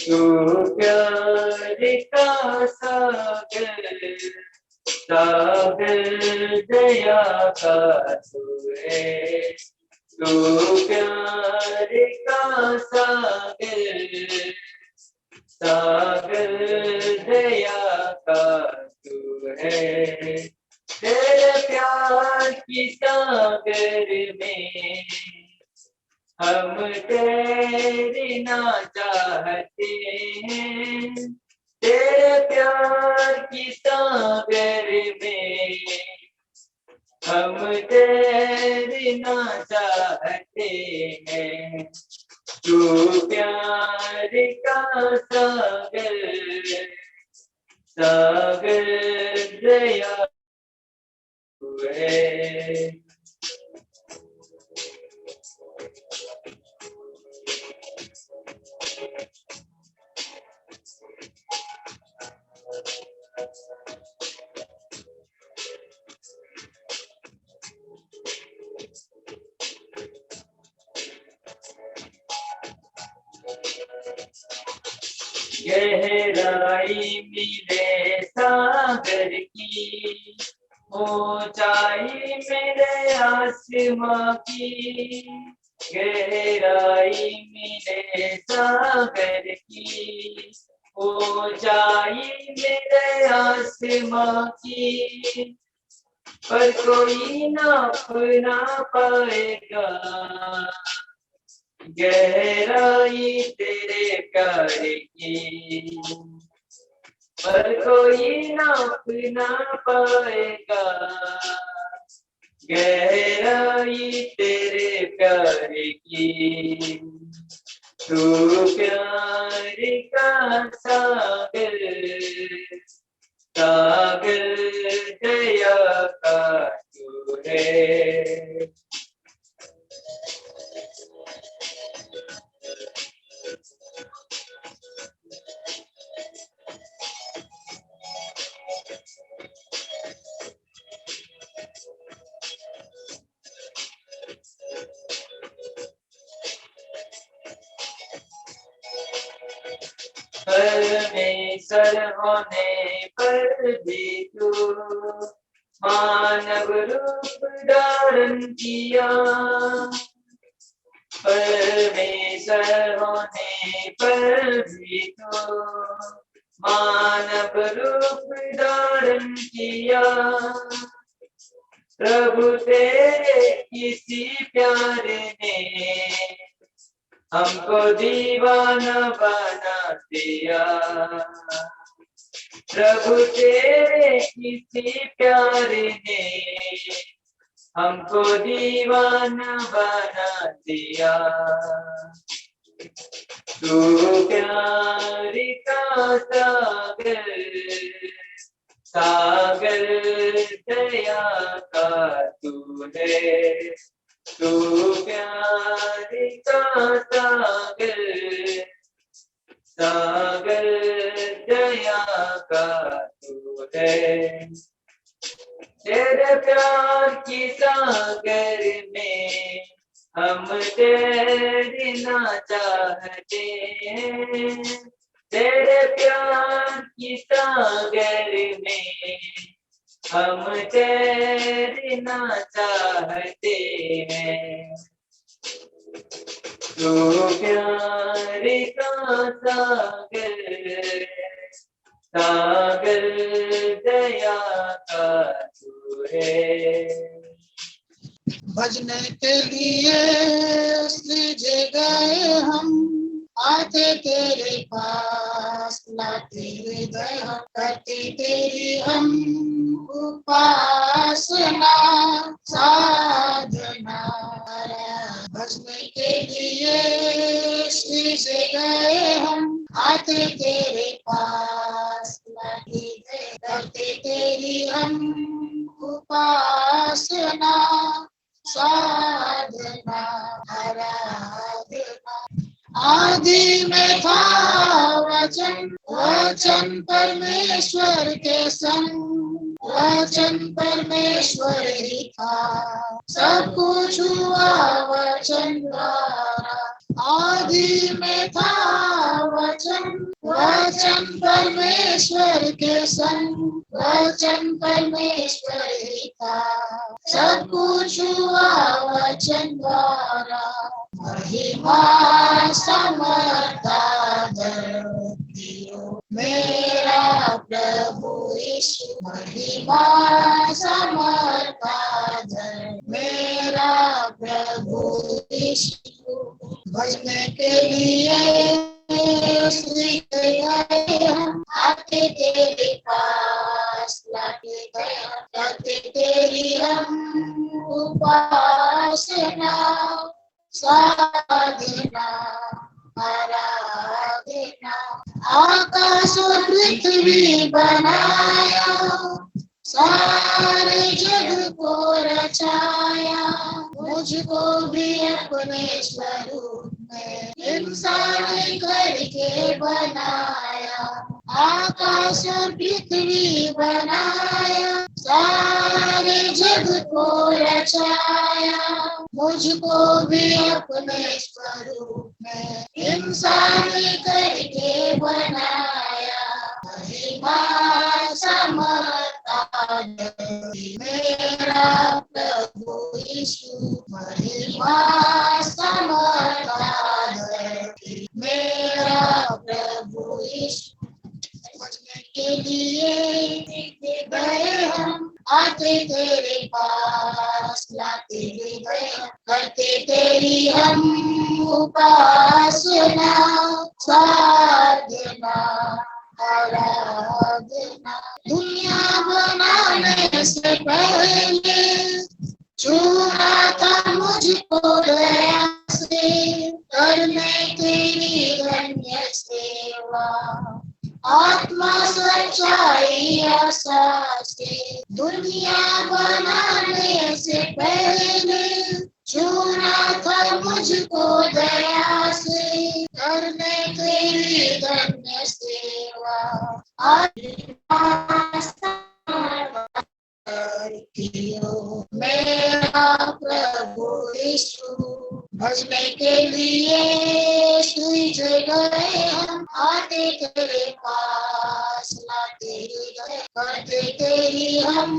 तू प्यार का सागर, सागर दया का तू है। तू प्यार का सागर, सागर दया का तू है। तेरे प्यार की सागर में हम तैरना चाहते हैं। तेरे प्यार की सागर में हम तैरना चाहते हैं। तू प्यार का सागर, सागर दया है। गहराई मिले सागर की, ऊंचाई मिले आसमां की। गहराई मिले सागर की, ऊंचाई मिले आसमां की। पर कोई नाप ना पाएगा गहराई तेरे प्यार की। पर कोई नाप ना पाएगा गहराई तेरे प्यार की। तू प्यार का सागर, सागर दया का तू है। परमेश्वर होने पर भी तू मानव रूप धारण किया। परमेश्वर होने पर भी तू मानव रूप धारण किया। प्रभु तेरे किसी प्यार ने हमको दीवाना बना दिया। प्रभु तेरे किसी प्यार ने हमको दीवाना बना दिया। तू प्यार का सागर, सागर दया का तू है। तू प्यार का सागर, सागर दया का तू है। तेरे प्यार की सागर में हम तैरना चाहते हैं। तेरे प्यार की सागर में हम तैरना चाहते हैं। तू प्यार का सागर, सागर दया का तू है। भजने के लिए सृजे गए हम, आते तेरे पास लाते हृदय हम, करते तेरी हम उपासना साधना। भजने के लिए सृजे गए हम, आते तेरे पास लाते करते तेरी हम उपासना साधना आराधना। आदि में था वचन, वचन परमेश्वर के संग, वचन परमेश्वर ही था। सब कुछ हुआ वचन द्वारा। आदि में था वचन, वचन परमेश्वर के संग, वचन परमेश्वर ही था। सब कुछ हुआ वचन द्वारा, महिमा समर्था धरतियों। मेरा प्रभु यीशु, महिमा समर्था धर। मेरा प्रभु यीशु, भजने के लिए हम आते तेरे पास, लाते करते तेरी हम उपासना, साधना आराधना। आकाश और पृथ्वी बनाया, सारे जग को रचाया। मुझको भी अपने स्वरूप में इंसान करके बनाया। आकाश और पृथ्वी बनाया, सारे जग को रचाया। मुझको भी अपने स्वरूप में इंसान करके बनाया। महिमा समर्था धरती। मेरा प्रभु यीशु, महिमा समर्था धरती। मेरा प्रभु यीशु, समझने के लिए गए हम, आते तेरे पास, लाते गए करते तेरी हम उपासना, साधना आराधना। दुनिया बनाने से पहले चुना था मुझको दया से, करने तेरी धन्य सेवा। आत्मा सच्चाई आशा से, दुनिया बनाने से पहले चुना था मुझको दया से, करने तेरी धन्य सेवा। मेरा प्रभु यीशु, भजने के लिए तुझ गए हम, आते तेरे पास, लाते गए करते तेरी हम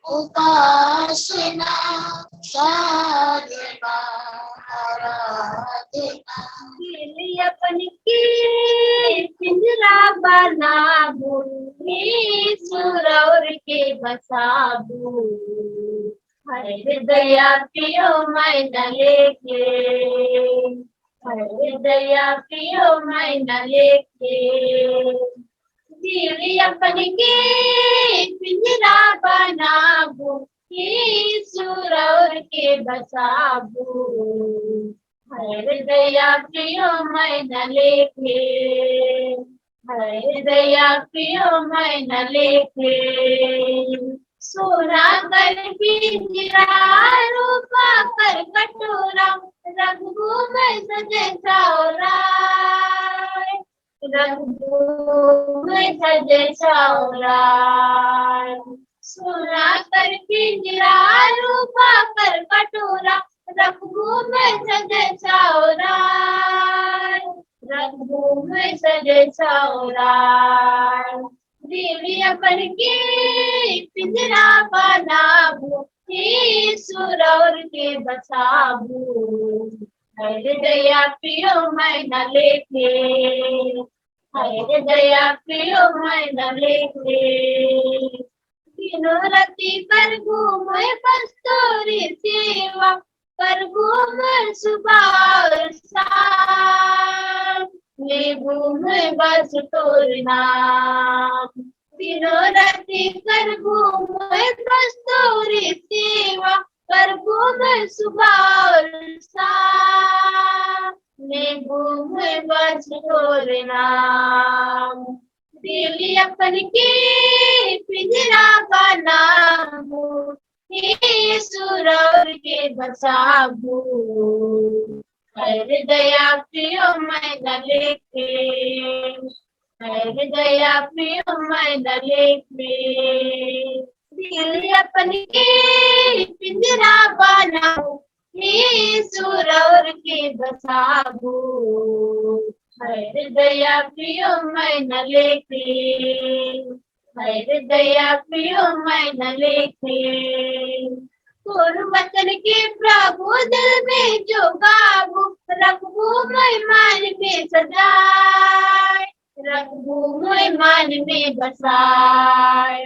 उपासना, साधना आराधना। अपन के पिंजरा बनाबू, सुरौर के बसाबू। हृदया पियो मैना लेके, हृदया पियो मैना लेके। दिल अपन के पिंजरा बनाबू, सुरौर के बसाबू। हृदया प्रियो मैना लेके, हृदया प्रियो मैना लेके। सोना कर पिंजरा, रूपा कर कटोरा, रंगू में सजे चौरा, रंगू में सजे चौरा। सोना कर पिंजरा, रूपा कर कटोरा, रंगू में सजे चौरा, रंगू में सजे चौरा। दिल अपन के पिंजरा बनाबू, सुरौर के बसाबू। हृदया प्रियो मैना लेके, हृदया प्रियो मैना लेके। दिनों राती कर घूमे कस्तूरी सेवा, कर घूमे सुबह शाम, ले घूमे बस तोर नाम। दिनों राती कर घूमे कस्तूरी सेवा, कर घूमे सुबह शाम, ले घूमे बस तोर नाम। दिल अपन के पिंजरा बनाबू, सुरौर के बसाबू। हृदया प्रियो मैना लेके, हृदया प्रियो मैना लेके। दिल अपन के पिंजरा बनाबू, सुरौर के बसाबू। हृदय प्रियमय न लेखे, हृदय प्रियमय न लेखे। वचन के प्रभु दिल में जो गाबू, रखबू मैं मान में सजाए, रखबू मैं मान में बसाए।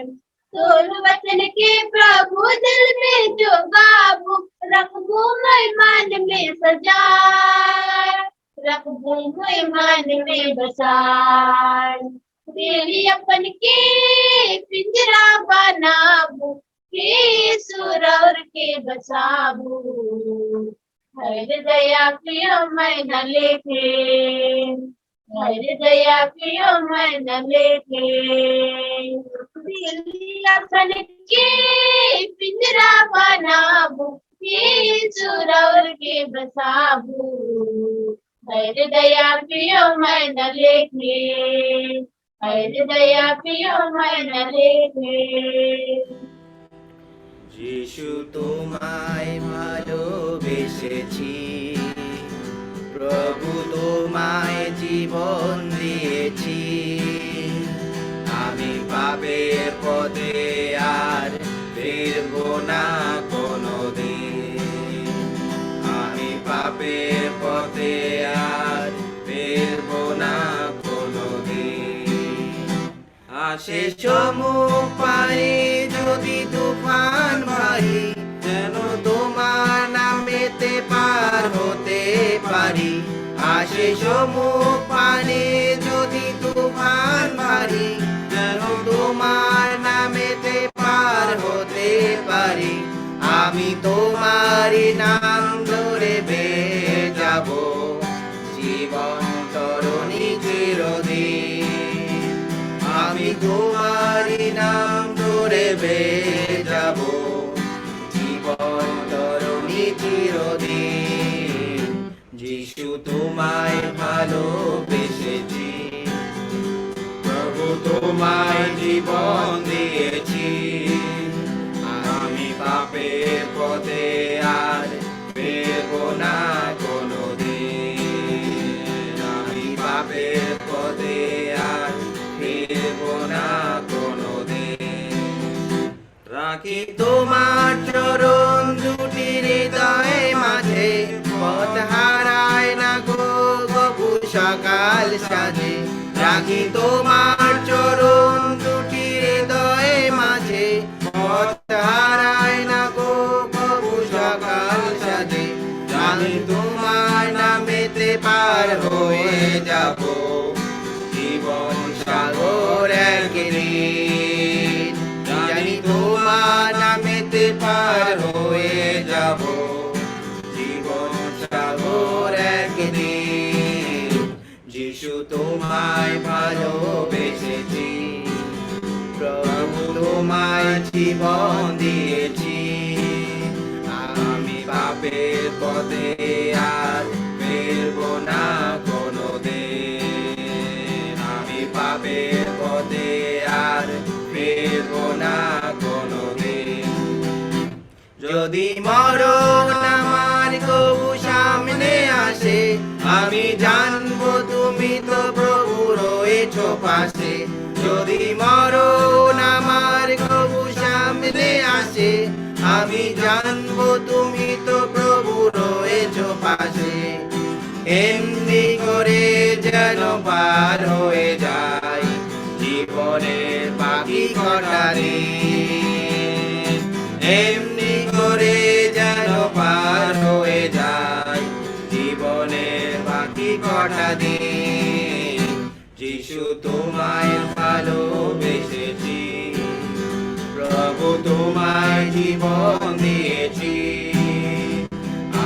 वचन के प्रभु दिल में जो गाबू, रखबू मैं मान में सजाए, रखबू मैं मान में बसाए। तेरी अपन के पिंजरा बनाबू, के सुरवर के बसाबू, हृदय प्रियमय न लेखे, हृदय प्रियमय न लेखे। तेरी अपन के पिंजरा बनाबू, के सुरवर के बसाबू, हृदय प्रियमय न लेखे, हृदय प्रियमय न लेखे। যিশু তোমায় ভালোবেসেছি, প্রভু তোমায় জীবন দিয়েছি। আমি পাপের পথে আর ফিরব না কোনোদিন, আমি পাপের পথে আর ফিরব না কোনোদিন। আসে চমুক পানি যদি তুফান ভারী, যেন তোমার নামেতে পার হতে পারি। আসে চমুক পানি যদি তুফান ভারী, যেন তোমার নামেতে পার হতে পারি। আমি তোমারই নাম ধরে বেয়ে যাব, জীবন তরণী চিরদিন। আমি তোমারই নাম ধরে বেয়ে যাব, জীবন তরণী চিরদিন। যিশু তোমায় ভালোবেসেছি, প্রভু তোমায় জীবন দিয়েছি। আমি পাপের পথে আর ফিরব না কোনোদিন, আমি পাপের পথে আর ফিরব না কোনোদিন। রাখি তোমার চরণ দুটি হৃদয়ে মাঝে, পথ হারায় না গো কভু সকাল সাজে। রাখি তোমার চরণ দুটি হৃদয়ে মাঝে, পথ হারায় না গো কভু সকাল সাজে। আমি তোমার নামেতে পার হয়ে যাব, জীবন সাগর একদিন। জানি তোমার নামেতে পার হয়ে যাব, জীবন সাগর একদিন। যিশু তোমায় ভালোবেসেছি, প্রভু তোমায় জীবন দিয়েছি। আমি পাপের পথে আর ফিরব না কোনোদিন, আমি পাপের পথে আর ফিরব না কোনোদিন। যদি মরণ আমার কবু সামনে আসে, আমি জানবো তুমি তো প্রভু রয়েছো পাশে। যদি মরণ আমার কবু সামনে আসে, আমি জানবো তুমি তো প্রভু রয়েছো পাশে। এমনি করে যেন পার হয়ে যায় জীবনের বাকি কটা দিন, এমনি করে যেন পার হয়ে যায় জীবনের বাকি কটা দিন। যিশু তোমায় ভালোবেসেছি, প্রভু তোমায় জীবন দিয়েছি।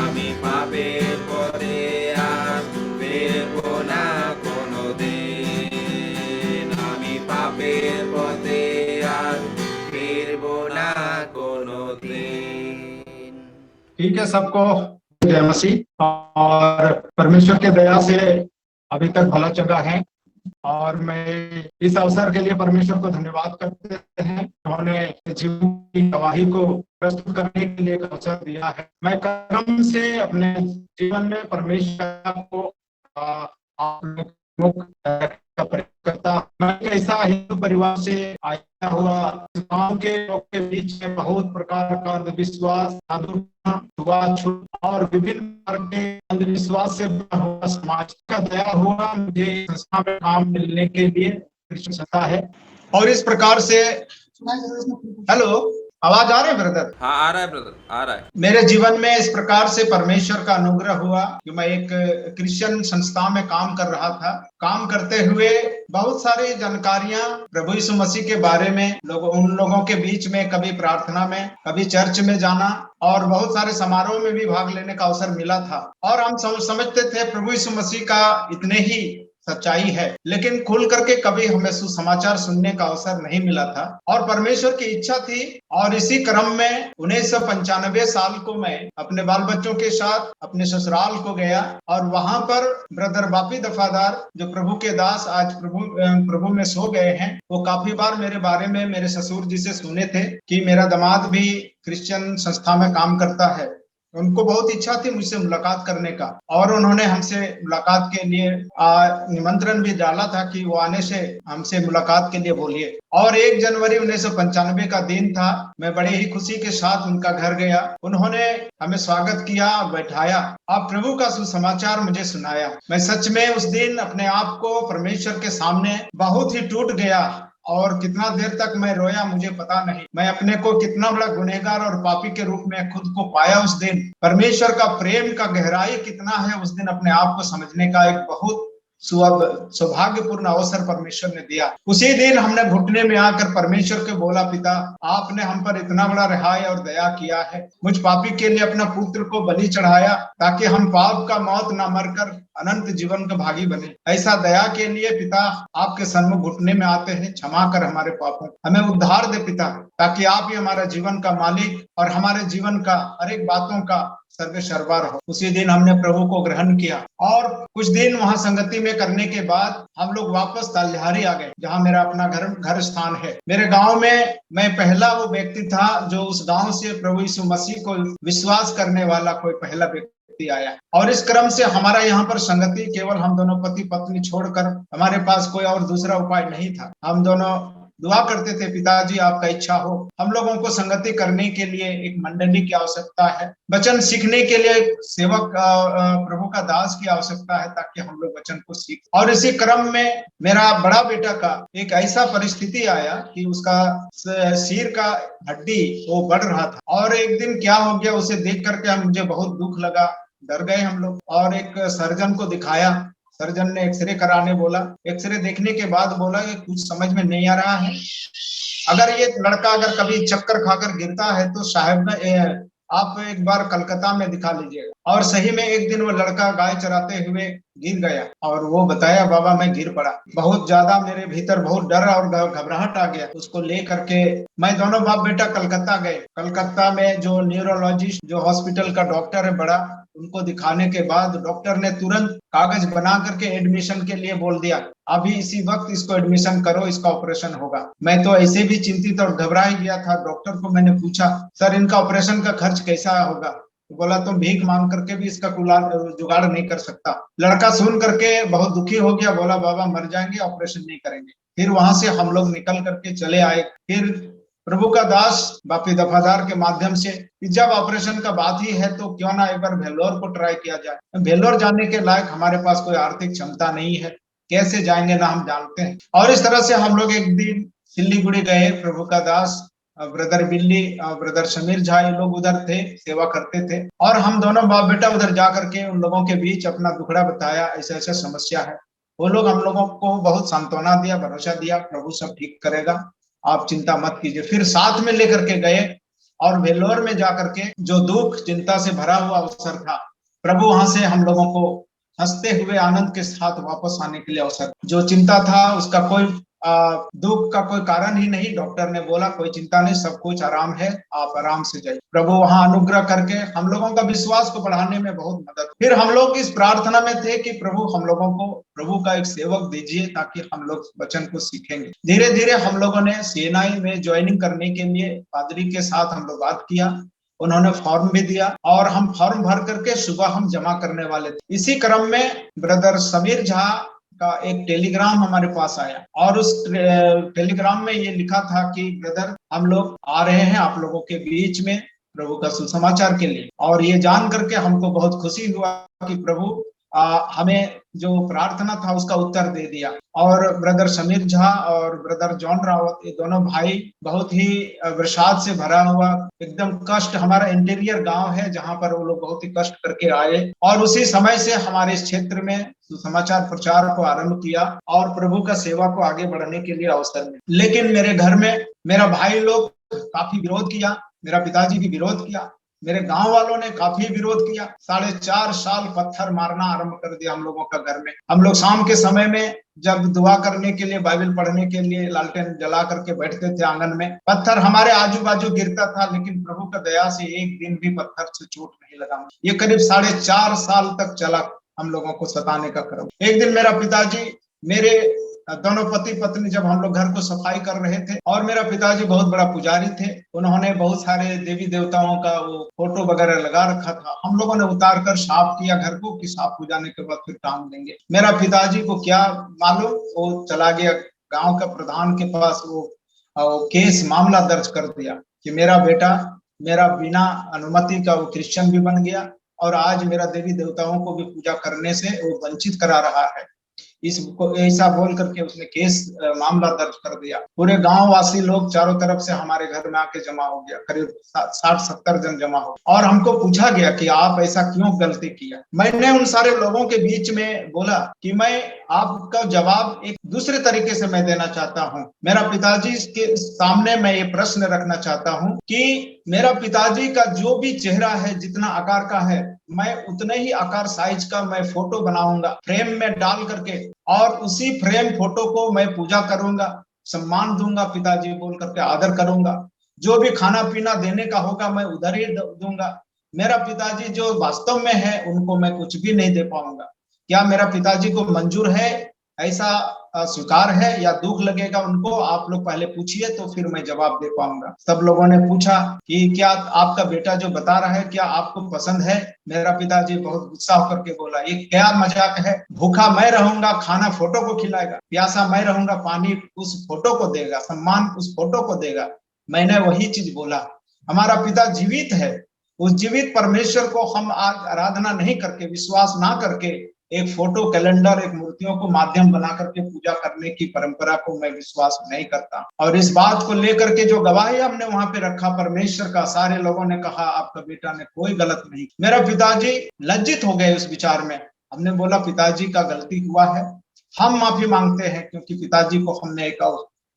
আমি পাপের পথে আর ফিরব না কোনোদিন, আমি পাপের পথে আর ফিরব না कोनोदिन। ठीक है, सबको जय मसीह। और परमेश्वर के दया से अभी तक भला चंगा है, और मैं इस अवसर के लिए परमेश्वर को धन्यवाद करते हैं। उन्होंने जीवन की गवाही को प्रस्तुत करने के लिए एक अवसर दिया है। मैं कर्म से अपने जीवन में परमेश्वर को का प्रयोग करता। मैं एक ऐसा हिंदू परिवार से आया हुआ, गांव के लोग के बीच में बहुत प्रकार का अंधविश्वास, छूत और विभिन्न प्रकार के अंधविश्वास से बना हुआ समाज का दया हुआ मुझे संस्था में काम मिलने के लिए संस्था है। और इस प्रकार से हेलो, आवाज आ रही है ब्रदर? हाँ आ रहा है ब्रदर, आ रहा है। मेरे जीवन में इस प्रकार से परमेश्वर का अनुग्रह हुआ कि मैं एक क्रिश्चियन संस्था में काम कर रहा था। काम करते हुए बहुत सारी जानकारियां प्रभु यीशु मसीह के बारे में उन लोगों के बीच में, कभी प्रार्थना में, कभी चर्च में जाना और बहुत सारे समारोह में भी भाग लेने का अवसर मिला था। और हम समझते थे प्रभु यीशु मसीह का इतने ही सच्चाई है, लेकिन खुल करके कभी हमें सुसमाचार सुनने का अवसर नहीं मिला था। और परमेश्वर की इच्छा थी और इसी क्रम में 1995 साल को मैं अपने बाल बच्चों के साथ अपने ससुराल को गया और वहां पर ब्रदर बापी दफादार, जो प्रभु के दास आज प्रभु में सो गए हैं, वो काफी बार मेरे बारे में मेरे ससुर जी से सुने थे कि मेरा दामाद भी क्रिश्चियन संस्था में काम करता है। उनको बहुत इच्छा थी मुझसे मुलाकात करने का और उन्होंने हमसे मुलाकात के लिए निमंत्रण भी डाला था कि वो आने से हमसे मुलाकात के लिए बोलिए। और 1 जनवरी 1995 का दिन था। मैं बड़े ही खुशी के साथ उनका घर गया। उन्होंने हमें स्वागत किया और बैठाया और प्रभु का सुसमाचार मुझे सुनाया। मैं सच में उस दिन अपने आप को परमेश्वर के सामने बहुत ही टूट गया और कितना देर तक मैं रोया मुझे पता नहीं। मैं अपने को कितना बड़ा गुनहगार और पापी के रूप में खुद को पाया उस दिन। परमेश्वर का प्रेम का गहराई कितना है उस दिन अपने आप को समझने का एक बहुत सौभाग्यपूर्ण अवसर परमेश्वर ने दिया। उसी दिन हमने घुटने में आकर परमेश्वर के बोला, पिता आपने हम पर इतना बड़ा रिहाई और दया किया है। मुझ पापी के लिए अपना पुत्र को बलि चढ़ाया ताकि हम पाप का मौत न मरकर अनंत जीवन का भागी बने। ऐसा दया के लिए पिता आपके सन्मुख घुटने में आते हैं। क्षमा कर हमारे पापों, हमें उद्धार दे पिता, ताकि आप ही हमारा जीवन का मालिक और हमारे जीवन का हर एक बातों का सर्वेसर्वा हो। उसी दिन हमने प्रभु को ग्रहण किया और कुछ दिन वहां संगति में करने के बाद हम लोग वापस तालिहारी आ गए, जहां मेरा अपना घर स्थान है। मेरे गांव में मैं पहला वो व्यक्ति था जो उस गांव से प्रभु यीशु मसीह को विश्वास करने वाला कोई पहला व्यक्ति आया। और इस क्रम से हमारा यहाँ पर संगति केवल हम दोनों पति पत्नी छोड़कर हमारे पास कोई और दूसरा उपाय नहीं था। हम दोनों दुआ करते थे, पिताजी आपका इच्छा हो। हम लोगों को संगति करने के लिए एक मंडली की आवश्यकता है, वचन सीखने के लिए सेवक प्रभु का दास की आवश्यकता है ताकि हम लोग वचन को सीख। और इसी क्रम में मेरा बड़ा बेटा का एक ऐसा परिस्थिति आया कि उसका सिर का हड्डी वो बढ़ रहा था और एक दिन क्या हो गया उसे देख करके मुझे बहुत दुख लगा, डर गए हम लोग और एक सर्जन को दिखाया। सर्जन ने एक्सरे कराने बोला। एक्सरे देखने के बाद बोला कि कुछ समझ में नहीं आ रहा है, अगर ये लड़का अगर कभी चक्कर खाकर गिरता है तो साहब आप एक बार कलकत्ता में दिखा लीजिएगा। और सही में एक दिन वो लड़का गाय चराते हुए गिर गया और वो बताया, बाबा मैं गिर पड़ा। बहुत ज्यादा मेरे भीतर बहुत डर और घबराहट आ गया। उसको ले करके मैं दोनों बाप बेटा कलकत्ता गए। कलकत्ता में जो न्यूरोलॉजिस्ट जो हॉस्पिटल का डॉक्टर है बड़ा, उनको दिखाने के बाद डॉक्टर ने तुरंत कागज बना करके एडमिशन के लिए बोल दिया, अभी इसी वक्त इसको एडमिशन करो, इसका ऑपरेशन होगा। मैं तो ऐसे भी चिंतित और घबरा ही गया था। डॉक्टर को मैंने पूछा, सर इनका ऑपरेशन का खर्च कैसा होगा? तो बोला तुम भीख मांग करके भी इसका जुगाड़ नहीं कर सकता। लड़का सुन करके बहुत दुखी हो गया, बोला बाबा मर जाएंगे, ऑपरेशन नहीं करेंगे। फिर वहां से हम लोग निकल करके चले आए। फिर प्रभु का दास बापी दफादार के माध्यम से जब ऑपरेशन का बात ही है तो क्यों ना एक बार वेल्लोर को ट्राई किया जाए। वेल्लोर जाने के लायक हमारे पास कोई आर्थिक क्षमता नहीं है, कैसे जाएंगे ना हम जानते हैं। और इस तरह से हम लोग एक दिन सिल्लीगुड़ी गए। प्रभु का दास ब्रदर बिल्ली ब्रदर समीर झा ये लोग उधर थे, सेवा करते थे और हम दोनों बाप बेटा उधर जा करके उन लोगों के बीच अपना दुखड़ा बताया, ऐसा ऐसा समस्या है। वो लोग हम लोगों को बहुत सांत्वना दिया, भरोसा दिया, प्रभु सब ठीक करेगा, आप चिंता मत कीजिए। फिर साथ में लेकर के गए और वेल्लोर में जाकर के जो दुख चिंता से भरा हुआ अवसर था, प्रभु वहां से हम लोगों को हंसते हुए आनंद के साथ वापस आने के लिए अवसर। जो चिंता था उसका कोई दुख का कोई कारण ही नहीं। डॉक्टर ने बोला कोई चिंता नहीं, सब कुछ आराम है, आप आराम से जाइए। प्रभु वहां अनुग्रह करके हम लोगों का विश्वास को बढ़ाने में बहुत मदद। फिर हम लोग इस प्रार्थना में थे कि प्रभु हम लोगों को प्रभु का एक सेवक दीजिए ताकि हम लोग वचन को सीखेंगे। धीरे धीरे हम लोगों ने सीएनआई में ज्वाइनिंग करने के लिए पादरी के साथ हम लोग बात किया उन्होंने फॉर्म भी दिया और हम फॉर्म भर करके सुबह हम जमा करने वाले थे। इसी क्रम में ब्रदर समीर झा का एक टेलीग्राम हमारे पास आया और उस टेलीग्राम में ये लिखा था कि ब्रदर हम लोग आ रहे हैं आप लोगों के बीच में प्रभु का सुसमाचार के लिए। और ये जान करके हमको बहुत खुशी हुआ कि प्रभु हमें जो प्रार्थना था उसका उत्तर दे दिया। और ब्रदर समीर झा और ब्रदर जॉन रावत, ये दोनों भाई बहुत ही विषाद से भरा हुआ एकदम कष्ट, हमारा इंटीरियर गांव है जहां पर वो लोग बहुत ही कष्ट करके आए और उसी समय से हमारे इस क्षेत्र में सुसमाचार प्रचार को आरंभ किया और प्रभु का सेवा को आगे बढ़ने के लिए अवसर मिला। लेकिन मेरे घर में मेरा भाई लोग काफी विरोध किया, मेरा पिताजी भी विरोध किया, मेरे गांव वालों ने काफी विरोध किया। 4.5 साल पत्थर मारना आरंभ कर दिया हम लोगों का घर में। हम लोग शाम के समय में जब दुआ करने के लिए, बाइबल पढ़ने के लिए लालटेन जला करके बैठते थे आंगन में, पत्थर हमारे आजू बाजू गिरता था, लेकिन प्रभु का दया से एक दिन भी पत्थर से चोट नहीं लगा। ये करीब 4.5 साल तक चला हम लोगों को सताने का क्रम। एक दिन मेरा पिताजी, मेरे दोनों पति पत्नी जब हम लोग घर को सफाई कर रहे थे और मेरा पिताजी बहुत बड़ा पुजारी थे, उन्होंने बहुत सारे देवी देवताओं का वो फोटो वगैरह लगा रखा था। हम लोगों ने उतार कर साफ किया घर को कि साफ हो जाने के बाद फिर टांग देंगे। मेरा पिताजी को क्या मालूम, वो चला गया गांव का प्रधान के पास, वो केस मामला दर्ज कर दिया कि मेरा बेटा मेरा बिना अनुमति का वो क्रिश्चियन भी बन गया और आज मेरा देवी देवताओं को भी पूजा करने से वो वंचित करा रहा है। इसको ऐसा बोल करके उसने केस मामला दर्ज कर दिया। पूरे गांव वासी लोग चारों तरफ से हमारे घर में आके जमा हो गया, करीब 60-70 जन जमा हो और हमको पूछा गया कि आप ऐसा क्यों गलती किया। मैंने उन सारे लोगों के बीच में बोला कि मैं आपका जवाब एक दूसरे तरीके से मैं देना चाहता हूँ। मेरा पिताजी के सामने मैं ये प्रश्न रखना चाहता हूँ कि मेरा पिताजी का जो भी चेहरा है, जितना आकार का है, मैं उतने ही आकार साइज का मैं फोटो बनाऊंगा फ्रेम में डाल करके और उसी फ्रेम फोटो को मैं पूजा करूंगा, सम्मान दूंगा, पिताजी बोल करके आदर करूंगा। जो भी खाना पीना देने का होगा मैं उधर ही दूंगा। मेरा पिताजी जो वास्तव में है उनको मैं कुछ भी नहीं दे पाऊंगा। क्या मेरा पिताजी को मंजूर है, ऐसा स्वीकार है या दुख लगेगा उनको, आप लोग पहले पूछिए तो फिर मैं जवाब दे पाऊंगा। सब लोगों ने पूछा कि क्या आपका बेटा जो बता रहा है क्या आपको पसंद है। मेरा पिताजी बहुत गुस्सा होकर के बोला, ये क्या मजाक है, भूखा मैं रहूंगा, खाना फोटो को खिलाएगा, प्यासा मैं रहूंगा, पानी उस फोटो को देगा, सम्मान उस फोटो को देगा। मैंने वही चीज बोला, हमारा पिता जीवित है, उस जीवित परमेश्वर को हम आज आराधना नहीं करके, विश्वास ना करके एक फोटो, कैलेंडर, एक मूर्तियों को माध्यम बना करके पूजा करने की परंपरा को मैं विश्वास नहीं करता। और इस बात को लेकर के जो गवाही हमने वहां पे रखा परमेश्वर का, सारे लोगों ने कहा आपका बेटा ने कोई गलत नहीं। मेरा पिताजी लज्जित हो गए उस विचार में। हमने बोला पिताजी का गलती हुआ है, हम माफी मांगते हैं, क्योंकि पिताजी को हमने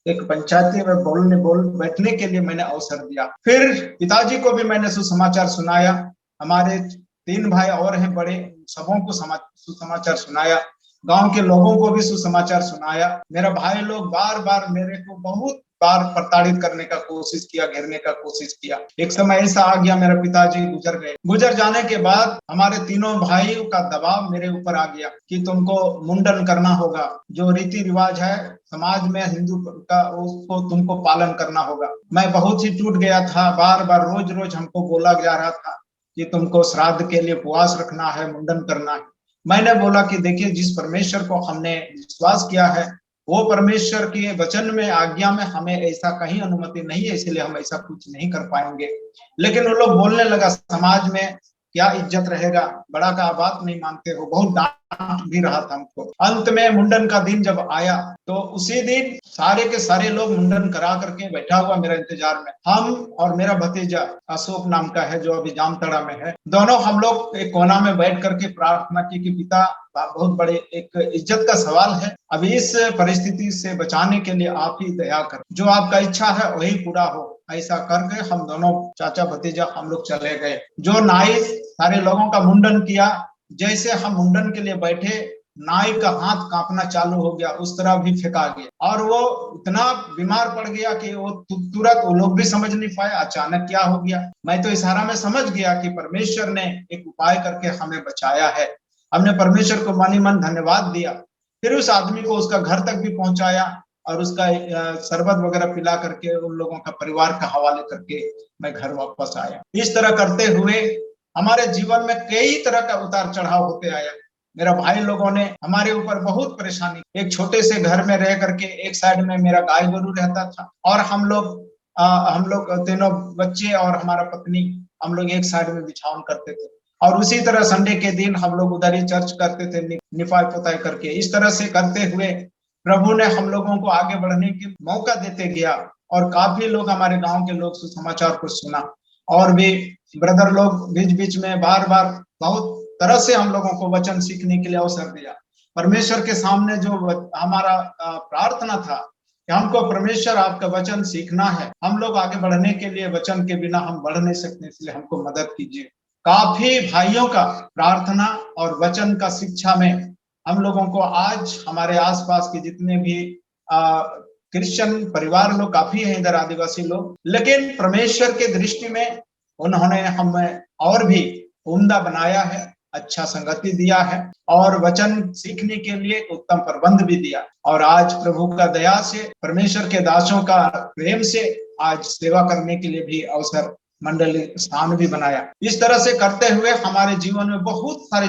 एक पंचायती में बैठने के लिए मैंने अवसर दिया। फिर पिताजी को भी मैंने सुसमाचार सुनाया। हमारे 3 भाई और हैं बड़े, सबों को सुसमाचार सुनाया, गांव के लोगों को भी सुसमाचार सुनाया। मेरा भाई लोग बार बार मेरे को बहुत बार प्रताड़ित करने का कोशिश किया, घेरने का कोशिश किया। एक समय ऐसा आ गया, मेरा पिताजी गुजर गए। गुजर जाने के बाद हमारे तीनों भाइयों का दबाव मेरे ऊपर आ गया कि तुमको मुंडन करना होगा, जो रीति रिवाज है समाज में हिंदू का उसको तुमको पालन करना होगा। मैं बहुत ही टूट गया था। बार बार रोज रोज हमको बोला जा रहा था कि तुमको श्राद्ध के लिए उपवास रखना है, मुंडन करना है। मैंने बोला कि देखिए, जिस परमेश्वर को हमने विश्वास किया है वो परमेश्वर के वचन में, आज्ञा में हमें ऐसा कहीं अनुमति नहीं है, इसलिए हम ऐसा कुछ नहीं कर पाएंगे। लेकिन वो लोग बोलने लगा, समाज में क्या इज्जत रहेगा, बड़ा का बात नहीं मानते हो, बहुत डांट भी रहा था हमको। अंत में मुंडन का दिन जब आया तो उसी दिन सारे के सारे लोग मुंडन करा करके बैठा हुआ मेरा इंतजार में। हम और मेरा भतीजा अशोक नाम का है जो अभी जामताड़ा में है, दोनों हम लोग एक कोना में बैठ करके प्रार्थना की कि पिता, बहुत बड़े एक इज्जत का सवाल है, अभी इस परिस्थिति से बचाने के लिए आप ही दया कर, जो आपका इच्छा है वही पूरा हो। ऐसा करके हम दोनों चाचा भतीजा हम लोग चले गए। जो नाई सारे लोगों का मुंडन किया, जैसे हम मुंडन के लिए बैठे नाई का हाथ कांपना चालू हो गया, उस तरह भी फेंका गया और वो इतना बीमार पड़ गया कि वो तुरंत, वो लोग भी समझ नहीं पाए अचानक क्या हो गया। मैं तो इशारा में समझ गया कि परमेश्वर ने एक उपाय करके हमें बचाया है। हमने परमेश्वर को मन ही मन धन्यवाद दिया। फिर उस आदमी को उसका घर तक भी पहुंचाया और उसका शरबत वगैरह पिला करके उन लोगों का परिवार का हवाले करके मैं घर वापस आया। इस तरह करते हुए हमारे जीवन में कई तरह का उतार चढ़ाव होते आया। मेरा भाई लोगों ने हमारे ऊपर बहुत परेशानी, एक छोटे से घर में रह करके एक साइड में मेरा गाय गोरू रहता था और हम लोग तीनों बच्चे और हमारा पत्नी, हम लोग एक साइड में बिछावन करते थे और उसी तरह संडे के दिन हम लोग उधर ही चर्च करते थे निपाई पुताई करके। इस तरह से करते हुए प्रभु ने हम लोगों को आगे बढ़ने की मौका देते गया और काफी लोग, हमारे गांव के लोग सुसमाचार को सुना और भी ब्रदर लोग बीच बीच में बार बार बहुत तरह से हम लोगों को वचन सीखने के लिए अवसर दिया। परमेश्वर के सामने जो हमारा प्रार्थना था कि हमको परमेश्वर आपका वचन सीखना है, हम लोग आगे बढ़ने के लिए वचन के बिना हम बढ़ नहीं सकते, इसलिए हमको मदद कीजिए। काफी भाइयों का प्रार्थना और वचन का शिक्षा में हम लोगों को आज हमारे आसपास के जितने भी क्रिश्चियन परिवार लोग काफी हैं इधर, आदिवासी लोग, लेकिन परमेश्वर के दृष्टि में उन्होंने हमें और भी उम्दा बनाया है, अच्छा संगति दिया है और वचन सीखने के लिए उत्तम प्रबंध भी दिया। और आज प्रभु का दया से, परमेश्वर के दासों का प्रेम से आज सेवा करने के लिए भी अवसर, मंडली स्थान भी बनाया। इस तरह से करते हुए हमारे जीवन में बहुत सारे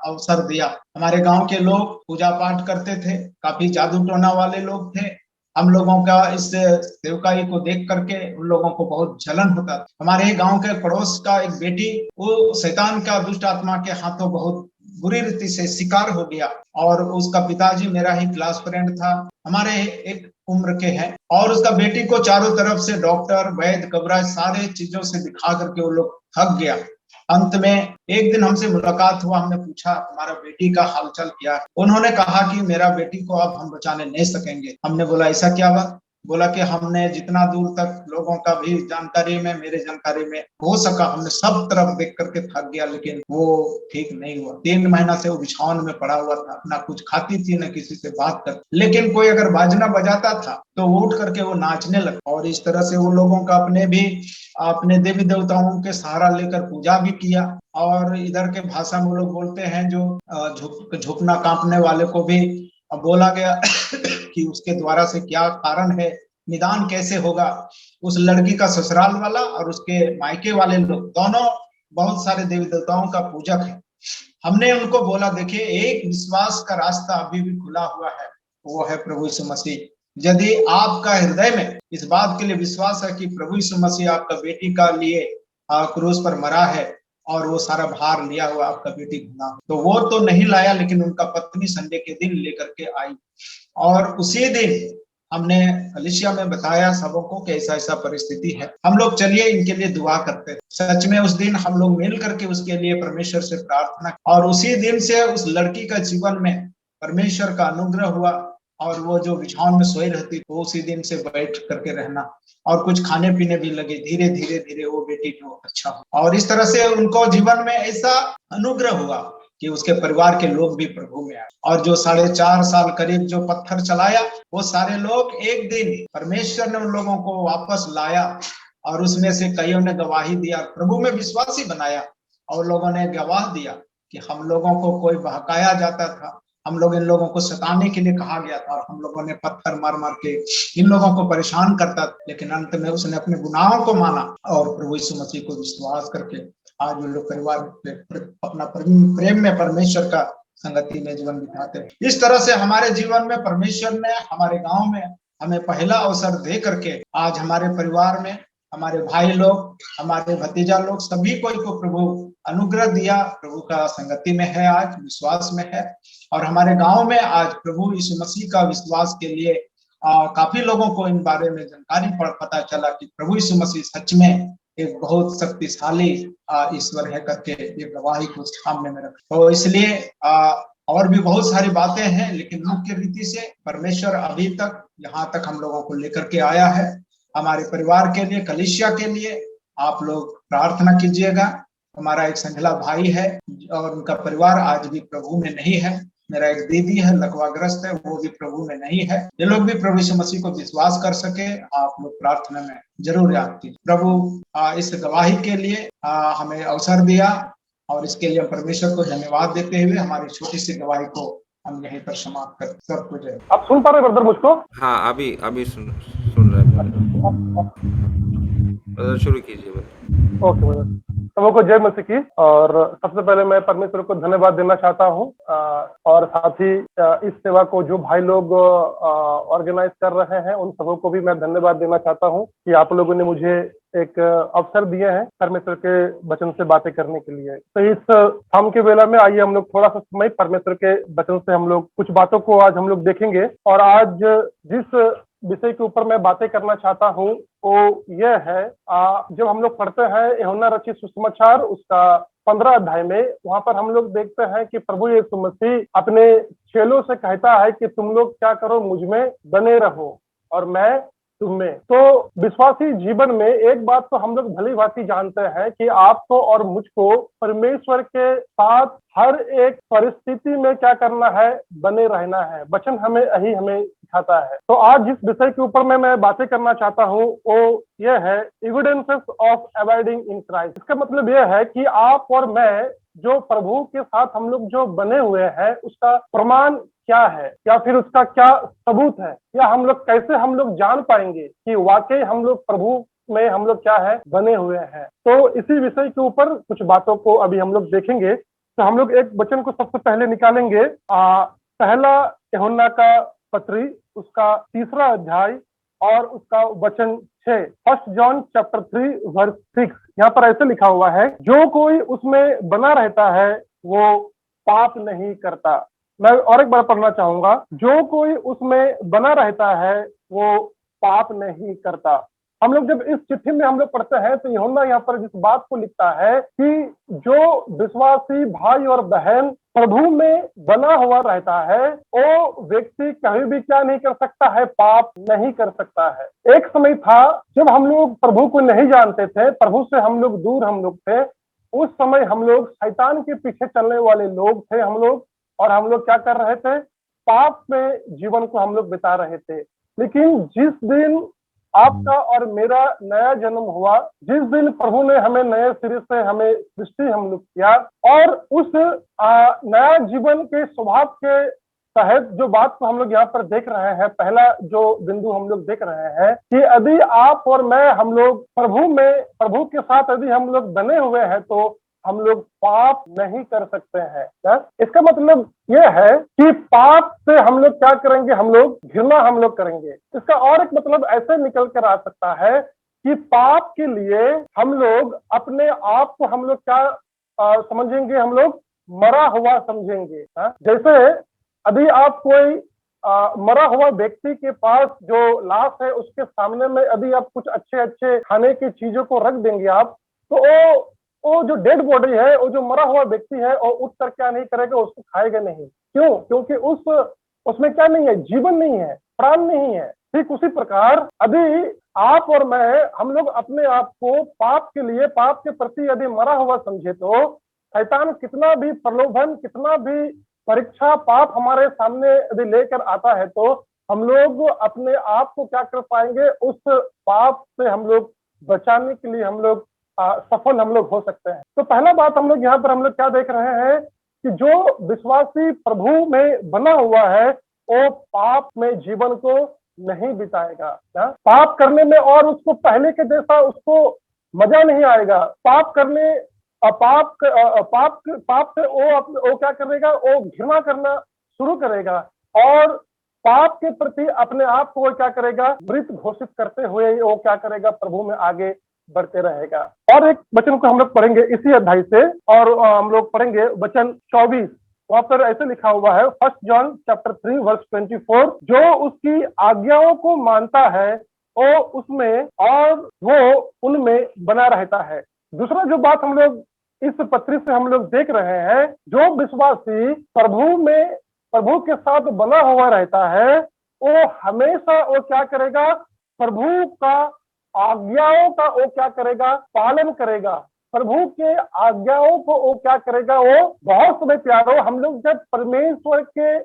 अवसर दिया। हमारे गांव के लोग पूजा पाठ करते थे, काफी जादू टोना वाले लोग थे। हम लोगों का इस सेवकाई को देख करके उन लोगों को बहुत जलन होता था। हमारे गांव के पड़ोस का एक बेटी, वो शैतान का दुष्ट आत्मा के हाथों बहुत बुरी रीति से शिकार हो गया और उसका पिताजी मेरा ही क्लास फ्रेंड था, हमारे एक उम्र के हैं, और उसका बेटी को चारों तरफ से डॉक्टर, वैद्य, कबराज सारे चीजों से दिखा करके वो लोग थक गया। अंत में एक दिन हमसे मुलाकात हुआ, हमने पूछा तुम्हारा बेटी का हालचाल क्या है। उन्होंने कहा कि मेरा बेटी को अब हम बचाने नहीं सकेंगे। हमने बोला ऐसा क्या बात? बोला कि हमने जितना दूर तक लोगों का भी जानकारी में, मेरे जानकारी में हो सका, हमने सब तरफ देख करके थक गया, लेकिन वो ठीक नहीं हुआ। 3 महीना से वो बिछावन में पड़ा हुआ था, ना कुछ खाती थी ना किसी से बात कर, लेकिन कोई अगर बाजना बजाता था तो वो उठ करके वो नाचने लगा। और इस तरह से वो लोगों का अपने देवी देवताओं के सहारा लेकर पूजा भी किया। और इधर के भाषा में लोग बोलते हैं जो झुकना कांपने वाले को भी बोला गया कि उसके द्वारा से क्या कारण है, निदान कैसे होगा। उस लड़की का ससुराल वाला और उसके मायके वाले लोग दोनों बहुत सारे देवी देवताओं का पूजक है। हमने उनको बोला देखिए, एक विश्वास का रास्ता अभी भी खुला हुआ है, वो है प्रभु यीशु मसीह। यदि आपका हृदय में इस बात के लिए विश्वास है कि प्रभु यीशु मसीह आपका बेटी का लिए क्रूस पर मरा है और वो सारा भार लिया हुआ आपका बेटी घुमा, तो वो तो नहीं लाया, लेकिन उनका पत्नी संडे के दिन लेकर के आई। और उसी दिन हमने कलीसिया में बताया सबों को कि ऐसा ऐसा परिस्थिति है, हम लोग चलिए इनके लिए दुआ करते हैं। सच में उस दिन हम लोग मिल करके उसके लिए परमेश्वर से प्रार्थना, और उसी दिन से उस लड़की का जीवन में परमेश्वर का अनुग्रह हुआ और वो जो बिछावन में सोई रहती वो उसी दिन से बैठ करके रहना और कुछ खाने पीने भी लगे। धीरे धीरे धीरे वो बेटी जो अच्छा हो, और इस तरह से उनको जीवन में ऐसा अनुग्रह हुआ कि उसके परिवार के लोग भी प्रभु में आए। और जो 4.5 साल करीब जो पत्थर चलाया, वो सारे लोग एक दिन परमेश्वर ने उन लोगों को वापस लाया और उसमें से कईयों ने गवाही दिया, प्रभु में विश्वासी बनाया। और लोगों ने गवाह दिया कि हम लोगों को कोई बहकाया जाता था, हम लोग इन लोगों को सताने के लिए कहा गया था और हम लोगों ने पत्थर मार मार के इन लोगों को परेशान करता था, लेकिन अंत में उसने अपने गुनाहों को माना और प्रभु यीशु मसीह को विश्वास करके आज वो लोग परिवार अपना प्रेम में परमेश्वर का संगति में जीवन बिताते हैं। इस तरह से हमारे जीवन में परमेश्वर ने हमारे गांव में हमें पहला अवसर दे करके आज हमारे परिवार में हमारे भाई लोग, हमारे भतीजा लोग, सभी को प्रभु अनुग्रह दिया, प्रभु का संगति में है, आज विश्वास में है। और हमारे गांव में आज प्रभु यीशु मसीह का विश्वास के लिए काफी लोगों को इन बारे में जानकारी पता चला कि प्रभु यीशु मसीह सच में एक बहुत शक्तिशाली ईश्वर है करके ये गवाही को सामने में रखा। तो इसलिए और भी बहुत सारी बातें हैं, लेकिन मुख्य रीति से परमेश्वर अभी तक यहाँ तक हम लोगों को लेकर के आया है। हमारे परिवार के लिए, कलीसिया के लिए आप लोग प्रार्थना कीजिएगा। हमारा एक संझला भाई है और उनका परिवार आज भी प्रभु में नहीं है। मेरा एक दीदी है, लकवाग्रस्त है, वो भी प्रभु में नहीं है। ये लोग भी प्रभु यीशु मसीह को विश्वास कर सके, आप लोग प्रार्थना में जरूर याद कीजिए। प्रभु इस गवाही के लिए हमें अवसर दिया और इसके लिए हम परमेश्वर को धन्यवाद देते हुए हमारी छोटी सी गवाही को हम यहीं पर समाप्त कर सबको जय। आप सुन पा रहे ब्रदर मुझको? हाँ, अभी अभी सुन रहे हैं ब्रदर, शुरू कीजिए ब्रदर। ओके ब्रदर, सबों को जय मसीह की। और सबसे पहले मैं परमेश्वर को धन्यवाद देना चाहता हूँ, और साथ ही इस सेवा को जो भाई लोग ऑर्गेनाइज कर रहे हैं उन सबों को भी मैं धन्यवाद देना चाहता हूँ कि आप लोगों ने मुझे एक अवसर दिए हैं परमेश्वर के वचन से बातें करने के लिए। तो इस शाम के वेला में आइए हम लोग थोड़ा सा समय परमेश्वर के वचन से हम लोग कुछ बातों को आज हम लोग देखेंगे। और आज जिस विषय के ऊपर मैं बातें करना चाहता हूँ वो यह है, जब हम लोग पढ़ते हैं यूहन्ना रचित सुसमाचार उसका 15 अध्याय में, वहां पर हम लोग देखते हैं कि प्रभु यीशु मसीह अपने चेलों से कहता है कि तुम लोग क्या करो, मुझ में बने रहो और मैं तुम में। तो विश्वासी जीवन में एक बात तो हम लोग भली भांति जानते हैं कि आपको और मुझको परमेश्वर के साथ हर एक परिस्थिति में क्या करना है, बने रहना है। वचन हमें यही हमें सिखाता है। तो आज जिस विषय के ऊपर मैं बातें करना चाहता हूँ वो ये है evidences of abiding in Christ. इसका मतलब यह है कि आप और मैं जो प्रभु के साथ हम लोग जो बने हुए हैं उसका प्रमाण क्या है, या फिर उसका क्या सबूत है, या हम लोग कैसे हम लोग जान पाएंगे कि वाकई हम लोग प्रभु में हम लोग क्या है, बने हुए हैं। तो इसी विषय के ऊपर कुछ बातों को अभी हम लोग देखेंगे। तो हम लोग एक वचन को सबसे पहले निकालेंगे, पहला यूहन्ना का पत्री उसका 3 अध्याय और उसका वचन 6, 1 जॉन चैप्टर 3 वर्स 6। यहाँ पर ऐसे लिखा हुआ है, जो कोई उसमें बना रहता है वो पाप नहीं करता। मैं और एक बार पढ़ना चाहूंगा, जो कोई उसमें बना रहता है वो पाप नहीं करता। हम लोग जब इस चिट्ठी में हम लोग पढ़ते हैं तो यूहन्ना यहाँ पर जिस बात को लिखता है कि जो विश्वासी भाई और बहन प्रभु में बना हुआ रहता है वो व्यक्ति कभी भी क्या नहीं कर सकता है, पाप नहीं कर सकता है। एक समय था जब हम लोग प्रभु को नहीं जानते थे, प्रभु से हम लोग दूर हम लोग थे। उस समय हम लोग शैतान के पीछे चलने वाले लोग थे हम लोग, और हम लोग क्या कर रहे थे, पाप में जीवन को हम लोग बिता रहे थे। लेकिन जिस दिन आपका और मेरा नया जन्म हुआ, जिस दिन प्रभु ने हमें नए सिरे से हमें सृष्टि हम लोग किया, और उस नया जीवन के स्वभाव के तहत जो बात को हम लोग यहाँ पर देख रहे हैं, पहला जो बिंदु हम लोग देख रहे हैं कि यदि आप और मैं हम लोग प्रभु के साथ यदि हम लोग बने हुए हैं तो हम लोग पाप नहीं कर सकते हैं। इसका मतलब यह है कि पाप से हम लोग क्या करेंगे, हम लोग घृणा हम लोग करेंगे। इसका और एक मतलब ऐसे निकल कर आ सकता है कि पाप के लिए हम लोग अपने आप को हम लोग क्या समझेंगे, हम लोग मरा हुआ समझेंगे। जैसे अभी आप कोई मरा हुआ व्यक्ति के पास जो लाश है उसके सामने में यदि आप कुछ अच्छे अच्छे खाने की चीजों को रख देंगे आप, तो वो जो डेड बॉडी है, वो जो मरा हुआ व्यक्ति है, वो उठ कर क्या नहीं करेगा, उसको खाएगा नहीं। क्यों? क्योंकि उसमें क्या नहीं है, जीवन नहीं है, प्राण नहीं है। ठीक उसी प्रकार अभी आप और मैं हम लोग अपने आप को पाप के लिए, पाप के प्रति यदि मरा हुआ समझे तो शैतान कितना भी प्रलोभन, कितना भी परीक्षा पाप हमारे सामने यदि लेकर आता है तो हम लोग अपने आप को क्या कर पाएंगे, उस पाप से हम लोग बचाने के लिए हम लोग सफल हम लोग हो सकते हैं। तो पहला बात हम लोग यहाँ पर हम लोग क्या देख रहे हैं कि जो विश्वासी प्रभु में बना हुआ है वो पाप में जीवन को नहीं बिताएगा। पाप करने में और उसको पहले के जैसा उसको मजा नहीं आएगा। पाप करने पाप से वो क्या करेगा, वो घृणा करना शुरू करेगा और पाप के प्रति अपने आप को क्या करेगा, मृत घोषित करते हुए वो क्या करेगा, प्रभु में आगे बढ़ते रहेगा। और एक वचन को हम लोग पढ़ेंगे इसी अध्याय से, और हम लोग पढ़ेंगे वचन 24। वहां पर ऐसे लिखा हुआ है, 1 जॉन चैप्टर 3 वर्स 24, जो उसकी आज्ञाओं को मानता है वो उसमें और वो उनमें बना रहता है। दूसरा जो बात हम लोग इस पत्री से हम लोग देख रहे हैं, जो विश्वासी प्रभु के साथ बना हुआ रहता है वो हमेशा वो क्या करेगा, प्रभु का आज्ञाओं का वो क्या करेगा, पालन करेगा। प्रभु के आज्ञाओं को वो क्या करेगा, वो बहुत समय प्यारो, हम लोग जब परमेश्वर के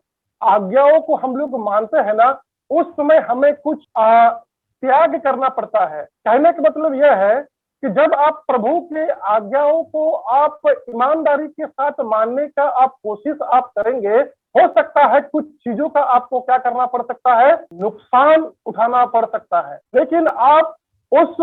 आज्ञाओं को हम लोग मानते हैं ना, उस समय हमें कुछ त्याग करना पड़ता है। कहने का मतलब यह है कि जब आप प्रभु के आज्ञाओं को आप ईमानदारी के साथ मानने का आप कोशिश आप करेंगे हो सकता है कुछ चीजों का आपको क्या करना पड़ सकता है, नुकसान उठाना पड़ सकता है, लेकिन आप उस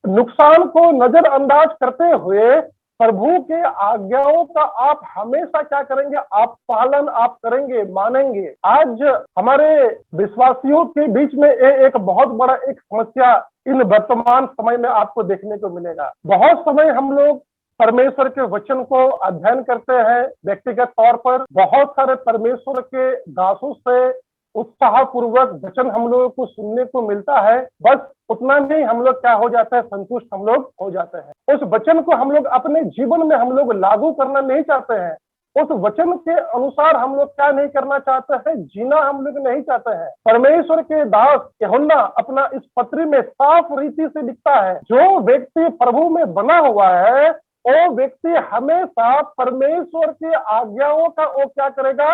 नुकसान को नजरअंदाज करते हुए प्रभु के आज्ञाओं का आप हमेशा क्या करेंगे, आप पालन आप करेंगे, मानेंगे। आज हमारे विश्वासियों के बीच में एक बहुत बड़ा एक समस्या इन वर्तमान समय में आपको देखने को मिलेगा। बहुत समय हम लोग परमेश्वर के वचन को अध्ययन करते हैं व्यक्तिगत तौर पर, बहुत सारे परमेश्वर के दासों से उत्साह पूर्वक वचन हम लोगों को सुनने को मिलता है, बस उतना नहीं हम लोग क्या हो जाते हैं, संतुष्ट हम लोग हो जाते हैं। उस वचन को हम लोग अपने जीवन में हम लोग लागू करना नहीं चाहते हैं, उस वचन के अनुसार हम लोग क्या नहीं करना चाहते हैं, जीना हम लोग नहीं चाहते हैं। परमेश्वर के दास यूहन्ना अपना इस पत्री में साफ रीति से लिखता है, जो व्यक्ति प्रभु में बना हुआ है वो व्यक्ति हमेशा परमेश्वर की आज्ञाओं का वो क्या करेगा,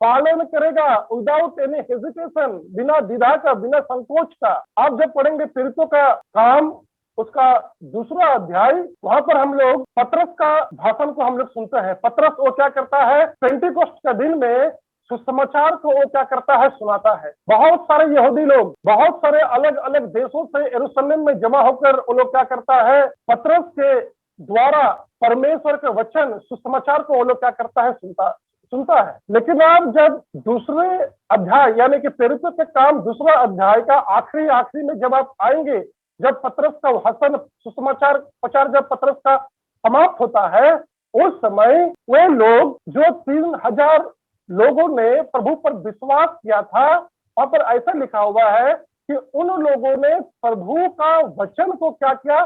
पालन करेगा, विदाउट एनी हेजिटेशन, बिना द्विधा का, बिना संकोच का। आप जब पढ़ेंगे प्रेरितों का काम उसका 2 अध्याय, वहां पर हम लोग पतरस का भाषण को हम लोग सुनते हैं। पतरस वो क्या करता है, पेंटिकोस्ट का दिन में सुसमाचार को वो क्या करता है, सुनाता है। बहुत सारे यहूदी लोग बहुत सारे अलग अलग देशों से यरूशलेम में जमा होकर वो लोग क्या करता है, पतरस के द्वारा परमेश्वर के वचन सुसमाचार को वो लोग क्या करता है, सुनता है। लेकिन आप जब 2 अध्याय यानी कि प्रेरितों के काम 2 अध्याय का आखिरी में जब आप आएंगे, जब पतरस का भाषण सुसमाचार प्रचार जब पतरस का समाप्त होता है, उस समय वे लोग जो 3000 लोगों ने प्रभु पर विश्वास किया था, वहां पर ऐसा लिखा हुआ है कि उन लोगों ने प्रभु का वचन को क्या किया,